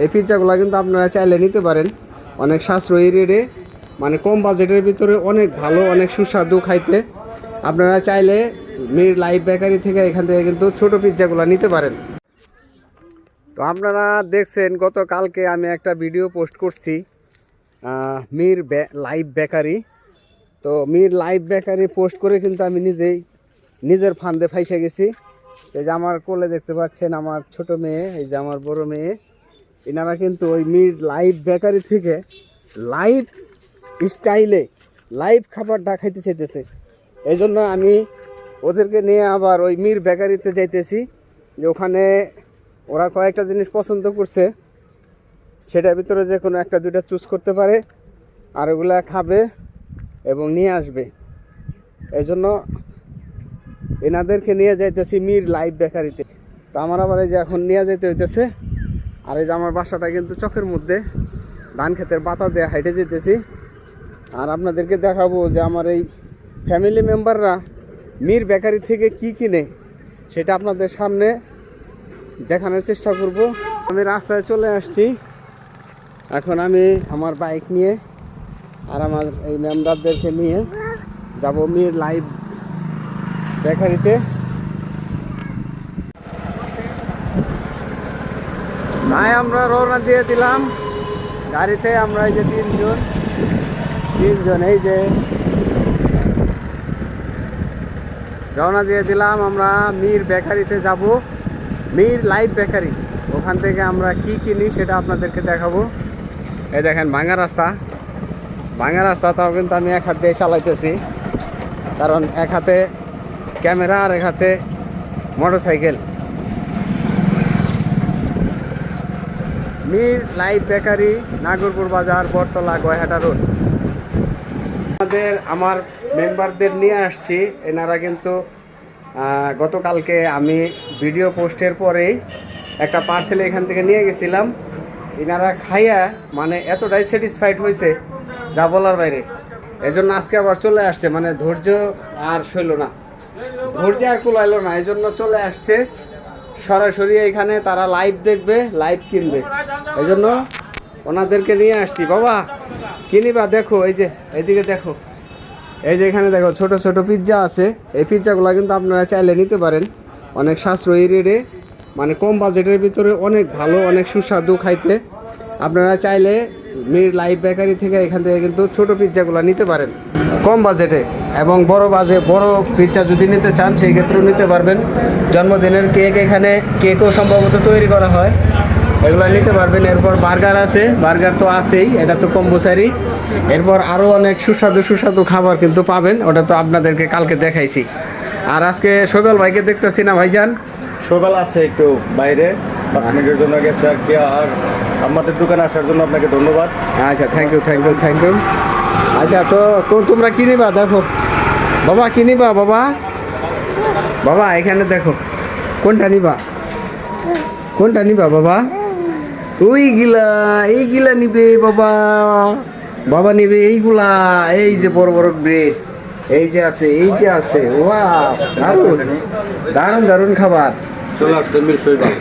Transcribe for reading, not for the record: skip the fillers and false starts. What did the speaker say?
এই পিৎজাগুলো কিন্তু আপনারা চাইলে নিতে পারেন অনেক সাশ্রয়ী রেটে, মানে কম বাজেটের ভিতরে অনেক ভালো, অনেক সুস্বাদু খাইতে। আপনারা চাইলে মির লাইভ বেকারি থেকে এখান থেকে কিন্তু ছোট পিৎজাগুলো নিতে পারেন। তো আপনারা দেখছেন গতকালকে আমি একটা ভিডিও পোস্ট করছি মির লাইভ বেকারি। তো মির লাইভ বেকারি পোস্ট করে কিন্তু আমি নিজের ফান্দে ফাইসে গেছি। এই যে আমার কোলে দেখতে পাচ্ছেন আমার ছোট মেয়ে, এই যে আমার বড় মেয়ে, এনারা কিন্তু ওই মির লাইভ বেকারি থেকে লাইভ স্টাইলে লাইভ খাবারটা খাইতে চাইতেছে। এই জন্য আমি ওদেরকে নিয়ে আবার ওই মির বেকারিতে যাইতেছি, যে ওখানে ওরা কয়েকটা জিনিস পছন্দ করছে, সেটার ভিতরে যে কোনো একটা দুইটা চুজ করতে পারে আর ওগুলা খাবে এবং নিয়ে আসবে। এই জন্য এনাদেরকে নিয়ে যাইতেছি মির লাইভ বেকারিতে। তো আমার আবার এই যে এখন নিয়ে যাইতে হইতেছে। আর এই যে আমার বাসাটা কিন্তু চোখের মধ্যে, ধান ক্ষেতের পাতা দিয়ে হাইটে যেতেছি। আর আপনাদেরকে দেখাবো যে আমার এই ফ্যামিলি মেম্বাররা মির বেকারি থেকে কি কিনে, সেটা আপনাদের সামনে দেখানোর চেষ্টা করব। আমি রাস্তায় চলে আসছি, এখন আমি আমার বাইক নিয়ে আর আমার এই মেম্বারদেরকে নিয়ে যাব মির লাইভ বেকারিতে। তাই আমরা রওনা দিয়ে দিলাম গাড়িতে। আমরা এই যে তিনজন এই যে রওনা দিয়ে দিলাম। আমরা মির বেকারিতে যাব, মির লাইভ বেকারি। ওখান থেকে আমরা কি কিনি সেটা আপনাদেরকে দেখাবো। এই দেখেন ভাঙা রাস্তা, তাও কিন্তু আমি এক হাত দিয়ে চালাইতেছি, কারণ এক হাতে ক্যামেরা আর এক হাতে motorcycle. Mir live bakery, Nagarpur বাজার, বটতলা, গয়হাটা রোড। আমার মেম্বারদের নিয়ে আসছি। এনারা কিন্তু গতকালকে আমি ভিডিও পোস্টের পরেই একটা পার্সেল এখান থেকে নিয়ে গেছিলাম। এনারা খাইয়া মানে এতটাই স্যাটিসফাইড হয়েছে যা বলার বাইরে। এই জন্য আজকে আবার চলে আসছে, মানে ধৈর্য আর সইল না, ধৈর্য আর কুলাইলো না, এই জন্য চলে আসছে সরাসরি এখানে। তারা লাইভ দেখবে, লাইভ কিনবে, এই জন্য ওনাদেরকে নিয়ে আসছি। বাবা কিনিবা? দেখো এই যে এইদিকে দেখো, এই যে এখানে দেখো ছোট ছোট পিৎজা আছে। এই পিৎজাগুলো কিন্তু আপনারা চাইলে নিতে পারেন অনেক সাশ্রয়ী রেটে, মানে কম বাজেটের ভিতরে অনেক ভালো, অনেক সুস্বাদু খাইতে। আপনারা চাইলে মির লাইভ বেকারি থেকে এখান থেকে কিন্তু ছোট পিৎজাগুলো নিতে পারেন কম বাজেটে। এবং বড় পিৎজা যদি নিতে চান সেই ক্ষেত্রেও নিতে পারবেন। জন্মদিনের কেক, এখানে কেকও সম্ভবত তৈরি করা হয়, এগুলো নিতে পারবেন। এরপর বার্গার আছে, বার্গার তো আছেই, এটা তো কম্বোসারি। এরপর আরও অনেক সুস্বাদু খাবার কিন্তু পাবেন, ওটা তো আপনাদেরকে কালকে দেখাইছি। আর আজকে শৈবাল ভাইকে দেখতেছি না ভাইজান? শৈবাল আছে একটু বাইরে, 5 মিনিটের জন্য গেছে আর কি। আর আমাদের দোকানে আসার জন্য আপনাকে ধন্যবাদ। আচ্ছা, থ্যাংক ইউ। আচ্ছা, তো তোমরা কিনিবা? দেখো বাবা, কিনিবা? বাবা এখানে দেখো, কোনটা নিবা বাবা? এইগুলা নিবে বাবা নিবে এইগুলা। এই যে বড় ব্রেড, এই যে আছে। ওয়াও, দারুণ খাবার। চলে আসছে মির শৈবাল।